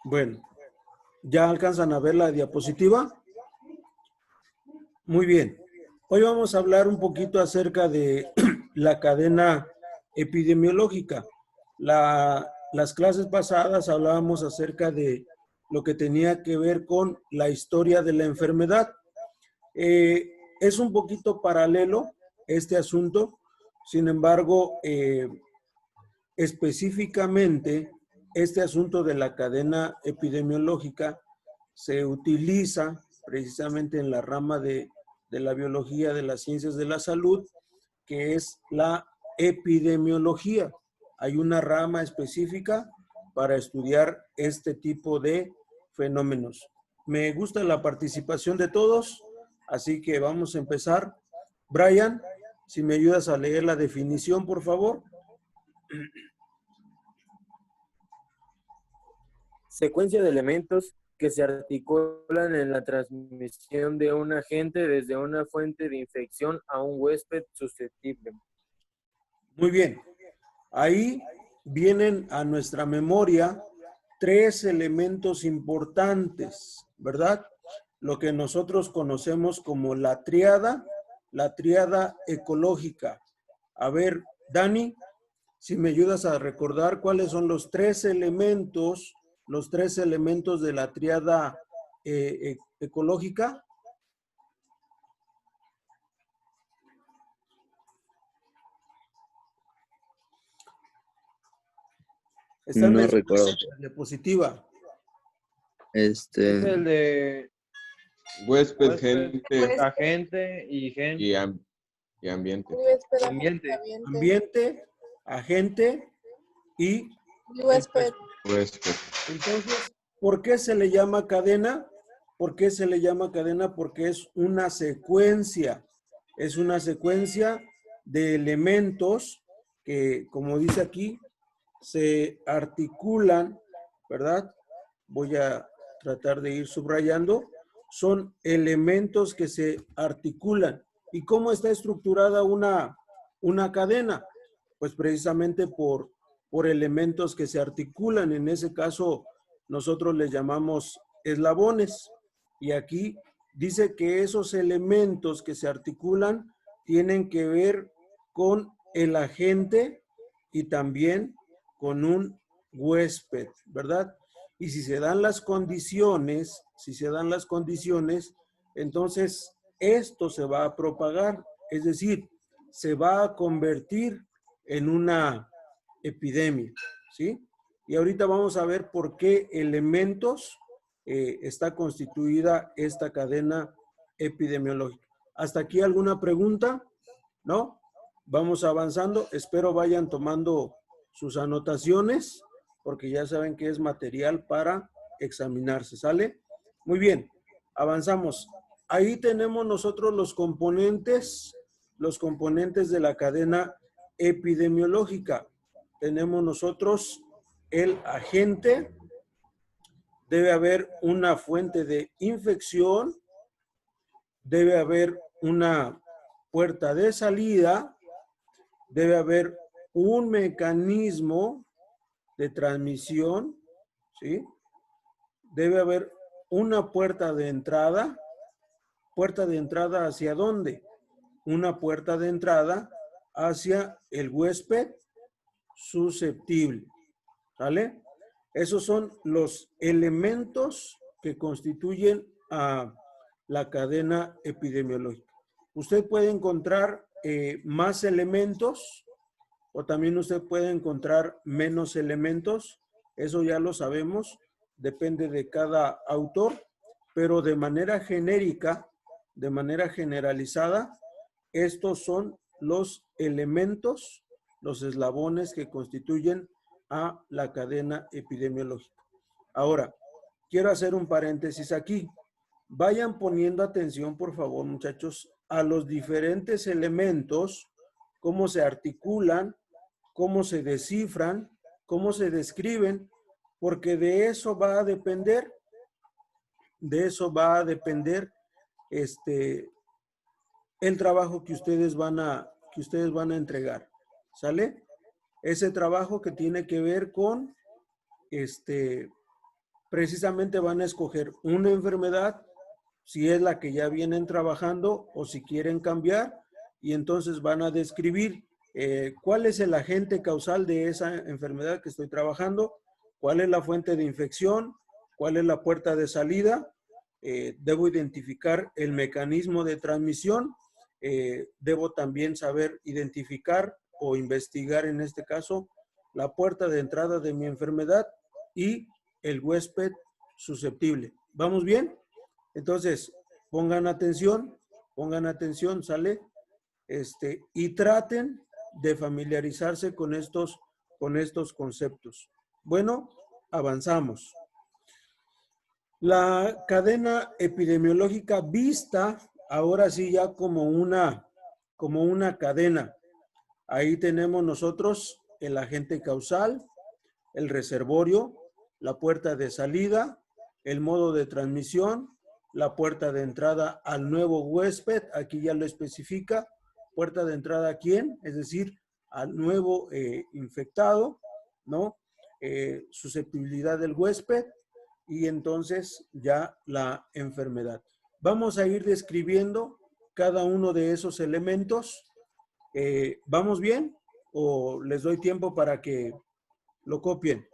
Bueno, ¿ya alcanzan a ver la diapositiva? Muy bien. Hoy vamos a hablar un poquito acerca de la cadena epidemiológica. Las clases pasadas hablábamos acerca de lo que tenía que ver con la historia de la enfermedad. Es un poquito paralelo este asunto, sin embargo, específicamente este asunto de la cadena epidemiológica se utiliza precisamente en la rama de la biología, de las ciencias de la salud, que es la epidemiología. Hay una rama específica para estudiar este tipo de fenómenos. Me gusta la participación de todos, así que vamos a empezar. Brian, si me ayudas a leer la definición, por favor. Secuencia de elementos que se articulan en la transmisión de un agente desde una fuente de infección a un huésped susceptible. Muy bien. Ahí vienen a nuestra memoria tres elementos importantes, ¿verdad? Lo que nosotros conocemos como la tríada ecológica. A ver, Dani, si me ayudas a recordar cuáles son los tres elementos de la tríada ecológica. Están No recuerdo. en la diapositiva. Es el de Huésped, huésped, gente agente y gente. y ambiente. Ambiente. Ambiente, agente y huésped. Huésped. entonces, ¿por qué se le llama cadena? ¿Por qué se le llama cadena? Porque es una secuencia. Es una secuencia de elementos que, como dice aquí, se articulan, ¿verdad? Voy a tratar de ir subrayando. Son elementos que se articulan. ¿Y cómo está estructurada una cadena? Pues precisamente por elementos que se articulan. En ese caso, nosotros les llamamos eslabones. Y aquí dice que esos elementos que se articulan tienen que ver con el agente y también con un huésped, ¿verdad? Y si se dan las condiciones, entonces esto se va a propagar, es decir, se va a convertir en una epidemia, ¿sí? Y ahorita vamos a ver por qué elementos está constituida esta cadena epidemiológica. ¿Hasta aquí alguna pregunta? ¿No? Vamos avanzando. Espero vayan tomando sus anotaciones, porque ya saben que es material para examinarse, ¿sale? Muy bien, avanzamos. Ahí tenemos nosotros los componentes de la cadena epidemiológica. Tenemos nosotros el agente, debe haber una fuente de infección, debe haber una puerta de salida, debe haber un mecanismo de transmisión, ¿sí? Debe haber una puerta de entrada. ¿Puerta de entrada hacia dónde? Una puerta de entrada hacia el huésped susceptible, ¿vale? Esos son los elementos que constituyen a la cadena epidemiológica. Usted puede encontrar más elementos o también usted puede encontrar menos elementos. Eso ya lo sabemos, depende de cada autor, pero de manera genérica, de manera generalizada, estos son los elementos, los eslabones que constituyen a la cadena epidemiológica. Ahora, quiero hacer un paréntesis aquí. Vayan poniendo atención, por favor, muchachos, a los diferentes elementos, cómo se articulan, cómo se descifran, cómo se describen, porque de eso va a depender, el trabajo que ustedes van a entregar, ¿sale? Ese trabajo que tiene que ver con precisamente van a escoger una enfermedad, si es la que ya vienen trabajando o si quieren cambiar, y entonces van a describir cuál es el agente causal de esa enfermedad que estoy trabajando, cuál es la fuente de infección, cuál es la puerta de salida, debo identificar el mecanismo de transmisión, debo también saber identificar o investigar en este caso la puerta de entrada de mi enfermedad y el huésped susceptible. ¿Vamos bien? Entonces, pongan atención, ¿sale? Y traten de familiarizarse con estos conceptos. Bueno, avanzamos. La cadena epidemiológica vista ahora sí ya como una cadena. Ahí tenemos nosotros el agente causal, el reservorio, la puerta de salida, el modo de transmisión, la puerta de entrada al nuevo huésped, aquí ya lo especifica, puerta de entrada a quién, es decir, al nuevo infectado, ¿no? Susceptibilidad del huésped y entonces ya la enfermedad. Vamos a ir describiendo cada uno de esos elementos. ¿Vamos bien? ¿O les doy tiempo para que lo copien?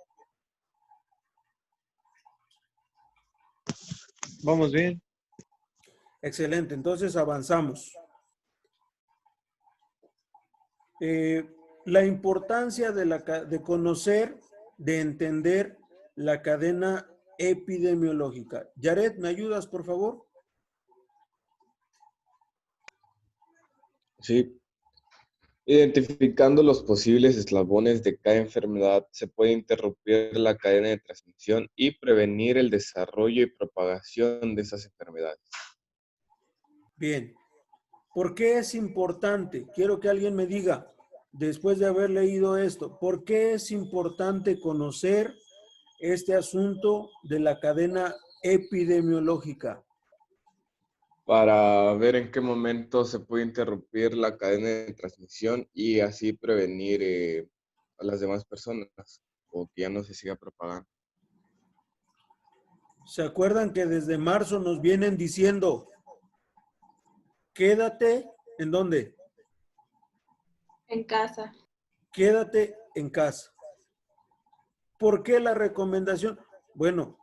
Vamos bien. Excelente, entonces avanzamos. La importancia de conocer, de entender la cadena epidemiológica. Yaret, ¿me ayudas, por favor? Sí. Identificando los posibles eslabones de cada enfermedad, se puede interrumpir la cadena de transmisión y prevenir el desarrollo y propagación de esas enfermedades. Bien. ¿Por qué es importante? Quiero que alguien me diga, después de haber leído esto, ¿por qué es importante conocer este asunto de la cadena epidemiológica? Para ver en qué momento se puede interrumpir la cadena de transmisión y así prevenir a las demás personas o que ya no se siga propagando. ¿Se acuerdan que desde marzo nos vienen diciendo, quédate, ¿en dónde? En casa. Quédate en casa. ¿Por qué la recomendación? Bueno,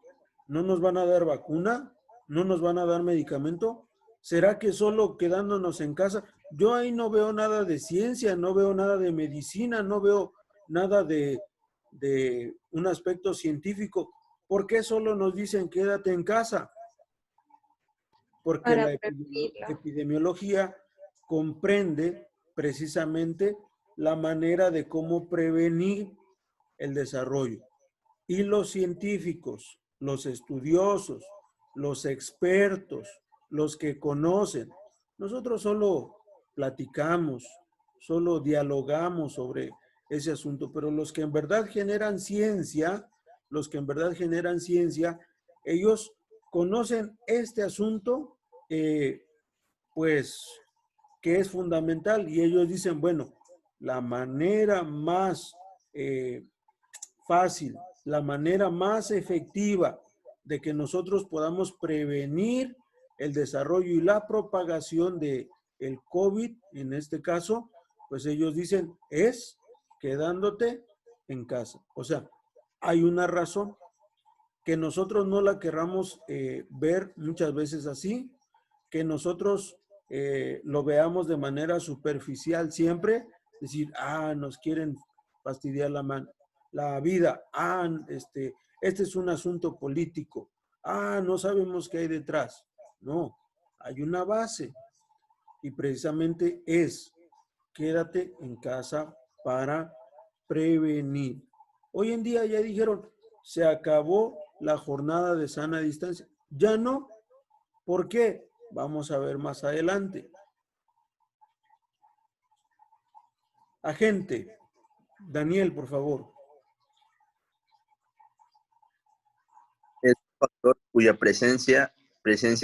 ¿no nos van a dar vacuna? ¿No nos van a dar medicamento? ¿Será que solo quedándonos en casa? Yo ahí no veo nada de ciencia, no veo nada de medicina, no veo nada de un aspecto científico. ¿Por qué solo nos dicen quédate en casa? Porque Para la prevenirlo. epidemiología comprende precisamente la manera de cómo prevenir el desarrollo. Y los científicos, los estudiosos, los expertos, los que conocen, nosotros solo platicamos, solo dialogamos sobre ese asunto, pero los que en verdad generan ciencia, ellos conocen este asunto, pues, que es fundamental y ellos dicen, bueno, la manera más fácil, la manera más efectiva de que nosotros podamos prevenir el desarrollo y la propagación de el COVID, en este caso, pues ellos dicen, es quedándote en casa. O sea, hay una razón que nosotros no la querramos ver muchas veces así, que nosotros lo veamos de manera superficial siempre, decir, nos quieren fastidiar la vida, este es un asunto político, no sabemos qué hay detrás. No, hay una base y precisamente es, quédate en casa para prevenir. Hoy en día ya dijeron, se acabó la jornada de sana distancia. Ya no. ¿Por qué? Vamos a ver más adelante. Agente, Daniel, por favor. Es un factor cuya presencia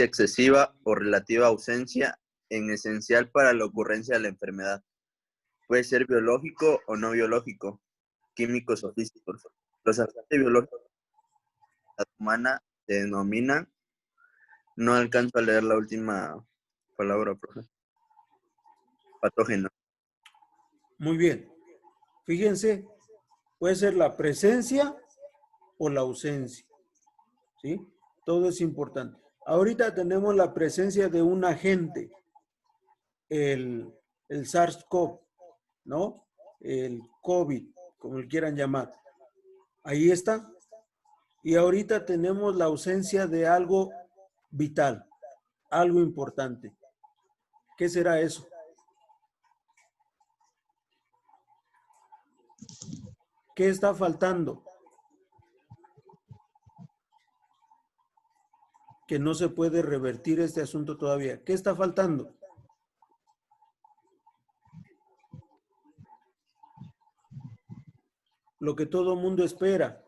excesiva o relativa ausencia en esencial para la ocurrencia de la enfermedad. Puede ser biológico o no biológico, químicos o físicos. Los agentes biológicos humana se denomina, no alcanzo a leer la última palabra, profe. Patógeno. Muy bien. Fíjense, puede ser la presencia o la ausencia. ¿Sí? Todo es importante. Ahorita tenemos la presencia de un agente, el SARS-CoV, ¿no? El COVID, como le quieran llamar. Ahí está. Y ahorita tenemos la ausencia de algo vital, algo importante. ¿Qué será eso? ¿Qué está faltando? Que no se puede revertir este asunto todavía. ¿Qué está faltando? Lo que todo mundo espera,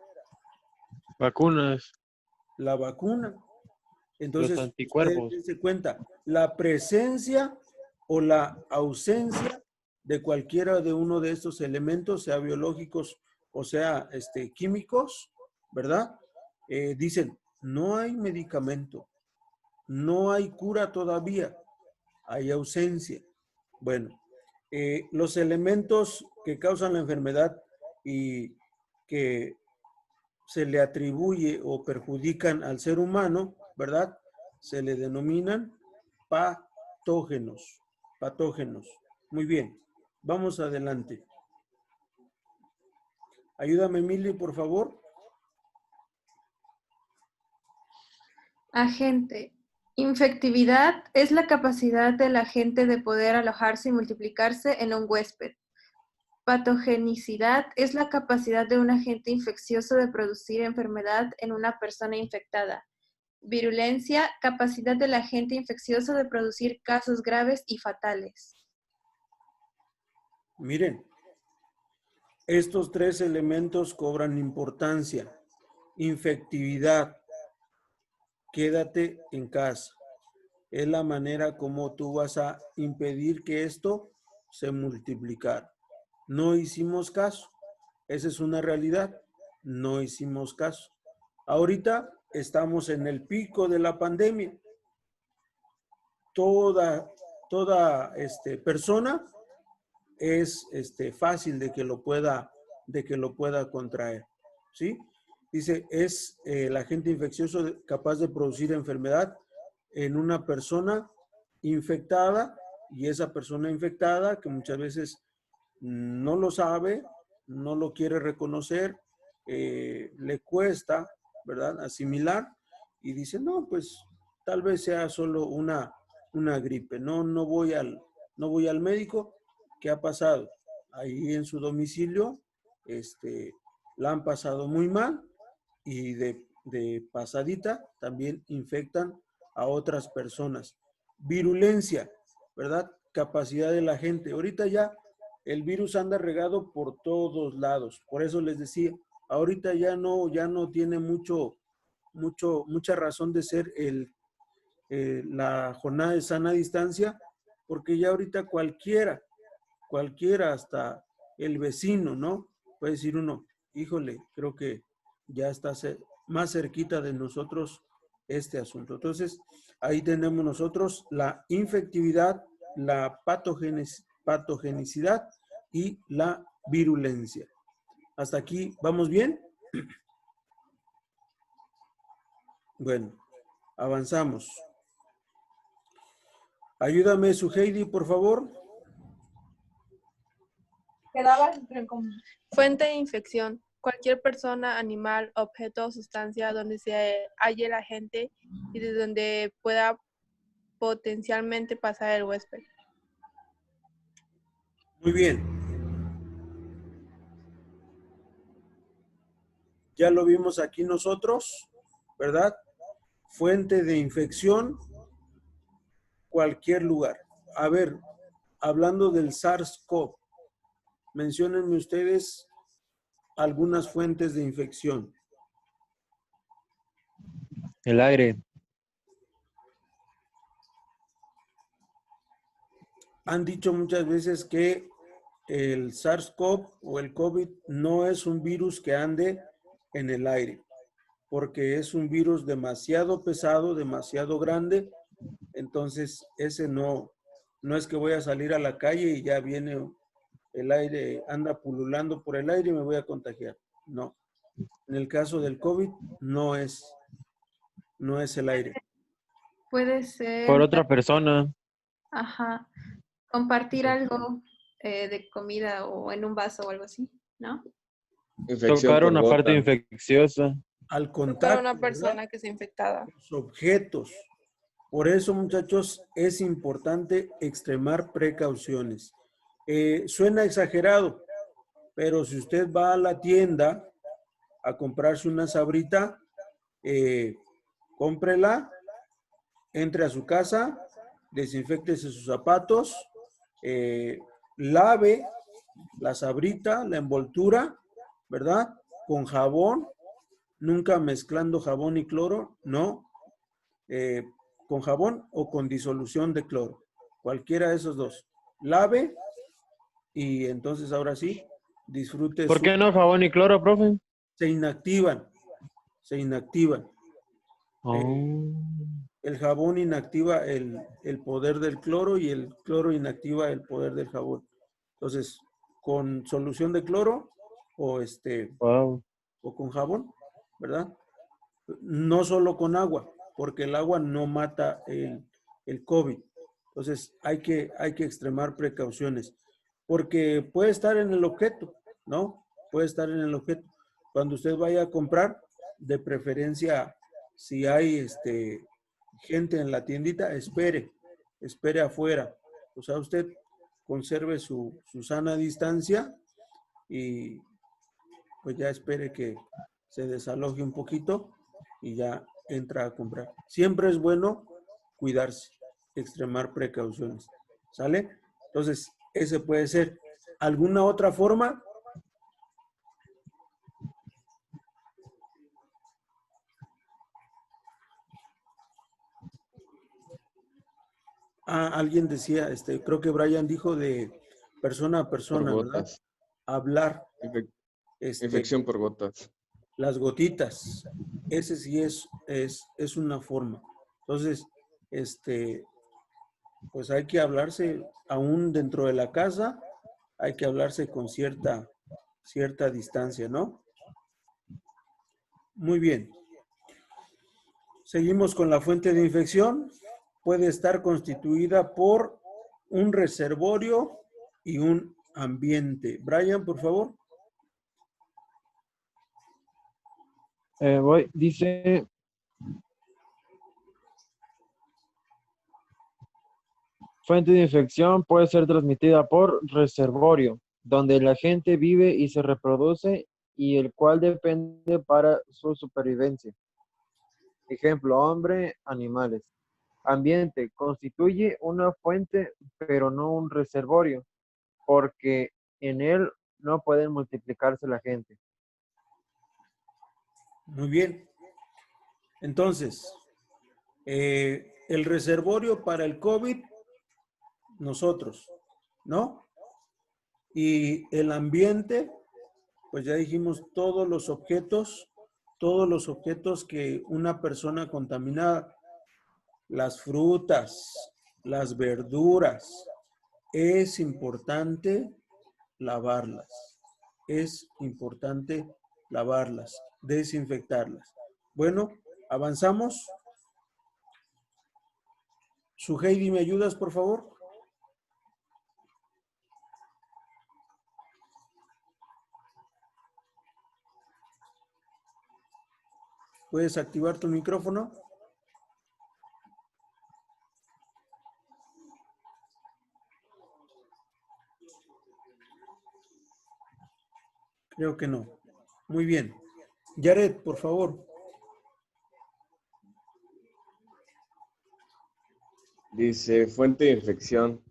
Vacunas, la vacuna. Entonces, los anticuerpos. ustedes se cuenta, la presencia o la ausencia de cualquiera de uno de estos elementos, sea biológicos o sea químicos, ¿verdad? Dicen, no hay medicamento, no hay cura todavía, hay ausencia. Bueno, los elementos que causan la enfermedad y que se le atribuye o perjudican al ser humano, ¿verdad? Se le denominan patógenos. Patógenos. Muy bien. Vamos adelante. Ayúdame, Mili, por favor. Agente. Infectividad es la capacidad del agente de poder alojarse y multiplicarse en un huésped. Patogenicidad es la capacidad de un agente infeccioso de producir enfermedad en una persona infectada. Virulencia, capacidad del agente infeccioso de producir casos graves y fatales. Miren, estos tres elementos cobran importancia. Infectividad, quédate en casa. Es la manera como tú vas a impedir que esto se multiplicara. No hicimos caso. Esa es una realidad. No hicimos caso. Ahorita estamos en el pico de la pandemia. Toda persona es fácil de que lo pueda contraer. ¿Sí? Dice, es el agente infeccioso capaz de producir enfermedad en una persona infectada, y esa persona infectada que muchas veces no lo sabe, no lo quiere reconocer, le cuesta, ¿verdad?, asimilar, y dice, no, pues tal vez sea solo una gripe, no voy al médico. ¿Qué ha pasado? Ahí en su domicilio, la han pasado muy mal, y de pasadita también infectan a otras personas. Virulencia, ¿verdad? Capacidad de la gente. Ahorita ya el virus anda regado por todos lados. Por eso les decía, ahorita ya no tiene mucha razón de ser la jornada de sana distancia, porque ya ahorita cualquiera, hasta el vecino, ¿no? Puede decir uno, híjole, creo que ya está más cerquita de nosotros este asunto. Entonces, ahí tenemos nosotros la infectividad, la patogenicidad y la virulencia. ¿Hasta aquí vamos bien? Bueno, avanzamos. Ayúdame, Suheidi, por favor. Fuente de infección. Cualquier persona, animal, objeto o sustancia donde se halle el agente y de donde pueda potencialmente pasar el huésped. Muy bien. Ya lo vimos aquí nosotros, ¿verdad? Fuente de infección, cualquier lugar. A ver, hablando del SARS-CoV, menciónenme ustedes algunas fuentes de infección. El aire, Han dicho muchas veces que el SARS-CoV o el COVID no es un virus que ande en el aire. porque es un virus demasiado pesado, demasiado grande. Entonces, ese no es que voy a salir a la calle y ya viene el aire, anda pululando por el aire y me voy a contagiar. No. En el caso del COVID, no es el aire. Puede Por ser, otra persona. ajá, compartir algo de comida o en un vaso o algo así, ¿no? Infección Tocar por una parte gota. infecciosa. Al Tocar a contacto, una ¿verdad? persona que está infectada. Los objetos. Por eso, muchachos, es importante extremar precauciones. Suena exagerado, pero si usted va a la tienda a comprarse una sabrita, cómprela, entre a su casa, desinféctese sus zapatos, lave la sabrita, la envoltura, ¿verdad? Con jabón, nunca mezclando jabón y cloro, no. Con jabón o con disolución de cloro, cualquiera de esos dos. Lave y entonces ahora sí, disfrute ¿Por su... qué no jabón y cloro, profe? Se inactivan, se inactivan. Oh. El jabón inactiva el poder del cloro y el cloro inactiva el poder del jabón. Entonces, con solución de cloro o Wow. o con jabón, ¿verdad? No solo con agua, porque el agua no mata el COVID. Entonces, hay que extremar precauciones, porque puede estar en el objeto, ¿no? Puede estar en el objeto. Cuando usted vaya a comprar, de preferencia, si hay gente en la tiendita, espere afuera. O sea, usted conserve su sana distancia y pues ya espere que se desaloje un poquito y ya entra a comprar. Siempre es bueno cuidarse, extremar precauciones. ¿Sale? Entonces, ese puede ser. ¿Alguna otra forma? Ah, alguien decía, creo que Brian dijo de persona a Por persona, ¿verdad? gotas. Hablar, Infección por gotas. las gotitas. Ese sí es una forma. Entonces, pues hay que hablarse aún dentro de la casa, hay que hablarse con cierta distancia, ¿no? Muy bien. Seguimos con la fuente de infección. Puede estar constituida por un reservorio y un ambiente. Brian, por favor. Dice, fuente de infección puede ser transmitida por reservorio, donde la gente vive y se reproduce y el cual depende para su supervivencia. Ejemplo, hombre, animales. Ambiente constituye una fuente, pero no un reservorio, porque en él no pueden multiplicarse la gente. Muy bien. Entonces, el reservorio para el COVID, nosotros, ¿no? Y el ambiente, pues ya dijimos todos los objetos que una persona contaminada, las frutas, las verduras, es importante lavarlas. Es importante lavarlas, desinfectarlas. Bueno, avanzamos. Su Heidi, ¿me ayudas, por favor? ¿Puedes activar tu micrófono? Creo que no. Muy bien. Jared, por favor. Dice, fuente de infección.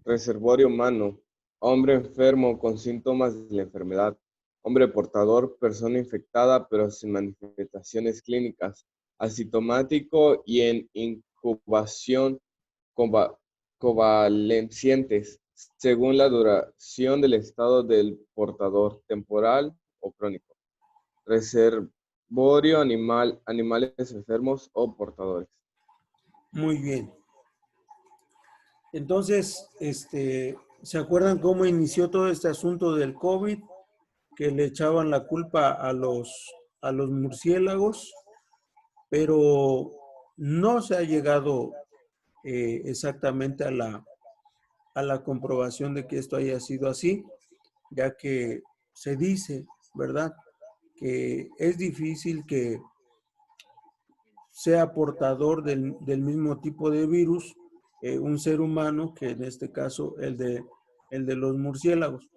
Reservorio humano. Hombre enfermo con síntomas de la enfermedad. Hombre portador, persona infectada pero sin manifestaciones clínicas. Asintomático y en incubación covalescentes, según la duración del estado del portador, temporal o crónico. reservorio, animales enfermos o portadores. Muy bien. Entonces, ¿se acuerdan cómo inició todo este asunto del COVID? Que le echaban la culpa a los murciélagos, pero no se ha llegado exactamente a la comprobación de que esto haya sido así, ya que se dice, ¿verdad?, que es difícil que sea portador del mismo tipo de virus un ser humano que en este caso el de los murciélagos.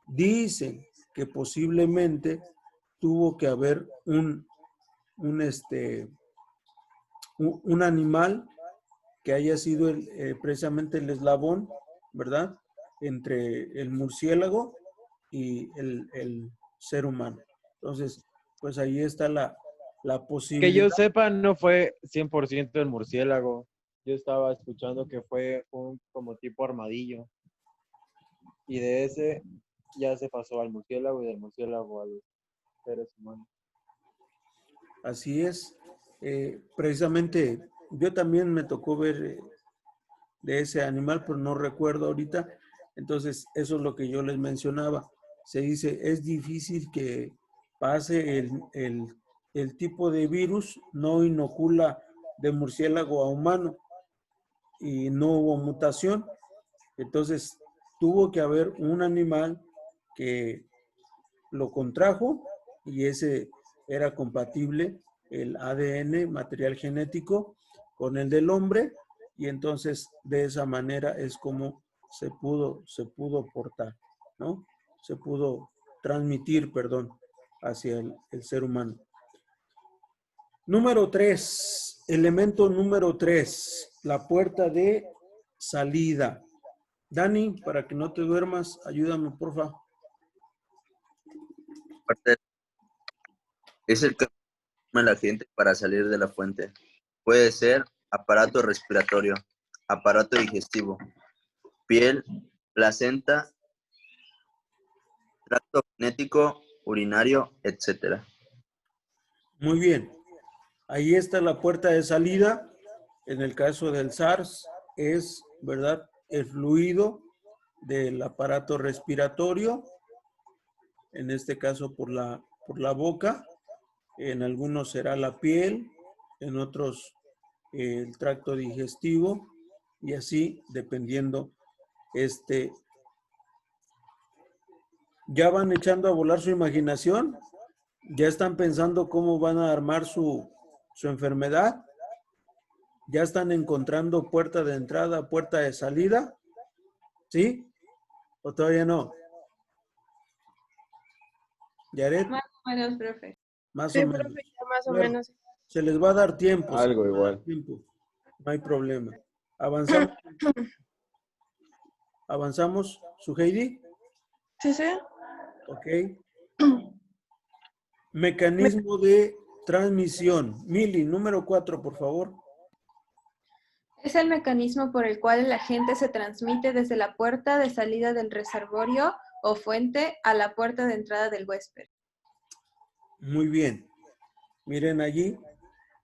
Dicen que posiblemente tuvo que haber un animal que haya sido precisamente el eslabón, ¿verdad?, entre el murciélago y el ser humano. Entonces, pues ahí está la Que yo posibilidad. sepa, no fue 100% el murciélago. Yo estaba escuchando que fue un como tipo armadillo. Y de ese ya se pasó al murciélago y del murciélago a los seres humanos. Así es. Precisamente yo también me tocó ver de ese animal, pero no recuerdo ahorita. Entonces, eso es lo que yo les mencionaba. Se dice, es difícil que pase el tipo de virus, no inocula de murciélago a humano y no hubo mutación. Entonces, tuvo que haber un animal que lo contrajo y ese era compatible el ADN, material genético, con el del hombre, y entonces de esa manera es como se pudo portar, ¿no? Se pudo transmitir, perdón, hacia el ser humano. Número 3, elemento número 3, la puerta de salida. Dani, para que no te duermas, ayúdame, por favor. Es el que toma la gente para salir de la fuente. Puede ser aparato respiratorio, aparato digestivo, piel, placenta, tracto genético, urinario, etc. Muy bien. Ahí está la puerta de salida. En el caso del SARS es, ¿verdad?, el fluido del aparato respiratorio, en este caso por la boca. En algunos será la piel, en otros el tracto digestivo y así dependiendo. ¿Ya van echando a volar su imaginación? ¿Ya están pensando cómo van a armar su enfermedad? ¿Ya están encontrando puerta de entrada, puerta de salida? ¿Sí? ¿O todavía no? ¿Yaret? Más o menos, profe. Más Sí, o menos. profe, ya más o Bueno, menos. se les va a dar tiempo. se Algo les va a dar igual. tiempo. No hay problema. Avanzamos. ¿Avanzamos, su Heidi? Sí, sí. Ok. Mecanismo de transmisión. Mili, número 4, por favor. Es el mecanismo por el cual el agente se transmite desde la puerta de salida del reservorio o fuente a la puerta de entrada del huésped. Muy bien. Miren allí.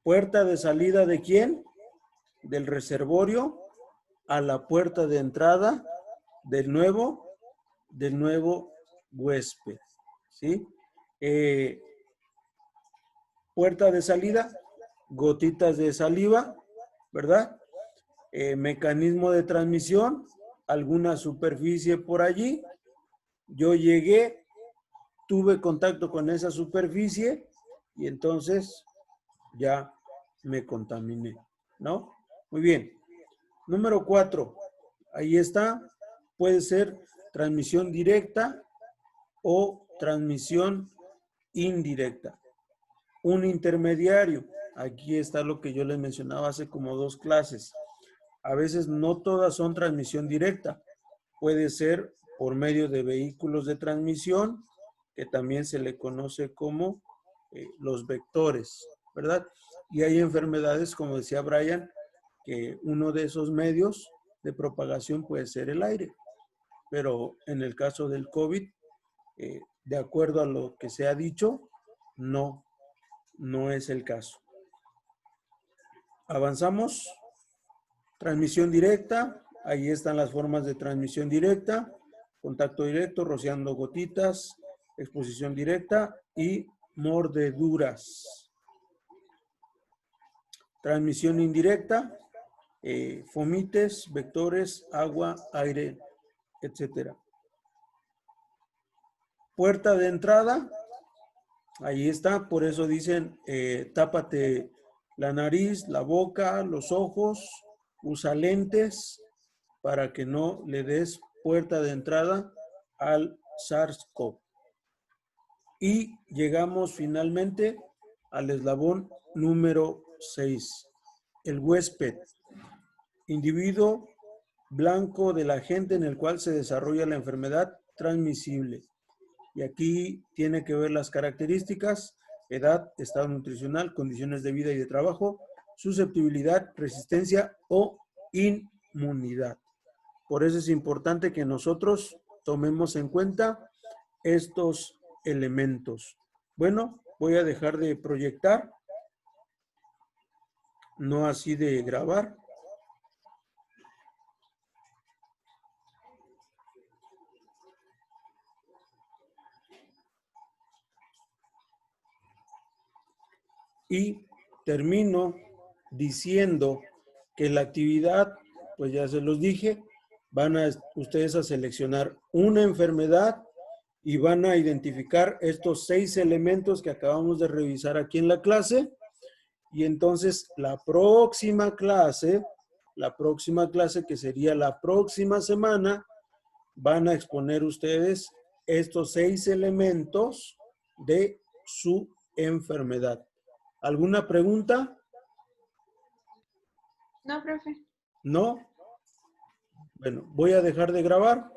Puerta de salida ¿de quién? Del reservorio a la puerta de entrada del nuevo huésped. ¿Sí? Puerta de salida, gotitas de saliva, ¿verdad? Mecanismo de transmisión, alguna superficie por allí. Yo llegué, tuve contacto con esa superficie y entonces ya me contaminé, ¿no? Muy bien. Número 4, ahí está. Puede ser transmisión directa o transmisión indirecta. Un intermediario. Aquí está lo que yo les mencionaba hace como 2 clases. A veces no todas son transmisión directa. Puede ser por medio de vehículos de transmisión, que también se le conoce como los vectores, ¿verdad? Y hay enfermedades, como decía Brian, que uno de esos medios de propagación puede ser el aire. Pero en el caso del COVID, de acuerdo a lo que se ha dicho, no no es el caso. Avanzamos. Transmisión directa. Ahí están las formas de transmisión directa. Contacto directo, rociando gotitas, exposición directa y mordeduras. Transmisión indirecta, fomites, vectores, agua, aire, etc. Puerta de entrada, ahí está, por eso dicen tápate la nariz, la boca, los ojos, usa lentes para que no le des puerta de entrada al SARS-CoV. Y llegamos finalmente al eslabón número 6, el huésped, individuo blanco del agente en el cual se desarrolla la enfermedad transmisible. Y aquí tiene que ver las características: edad, estado nutricional, condiciones de vida y de trabajo, susceptibilidad, resistencia o inmunidad. Por eso es importante que nosotros tomemos en cuenta estos elementos. Bueno, voy a dejar de proyectar, no así de grabar. Y termino diciendo que la actividad, pues ya se los dije, van a ustedes a seleccionar una enfermedad y van a identificar estos 6 elementos que acabamos de revisar aquí en la clase. Y entonces la próxima clase que sería la próxima semana, van a exponer ustedes estos 6 elementos de su enfermedad. ¿Alguna pregunta? No, profe. ¿No? Bueno, voy a dejar de grabar.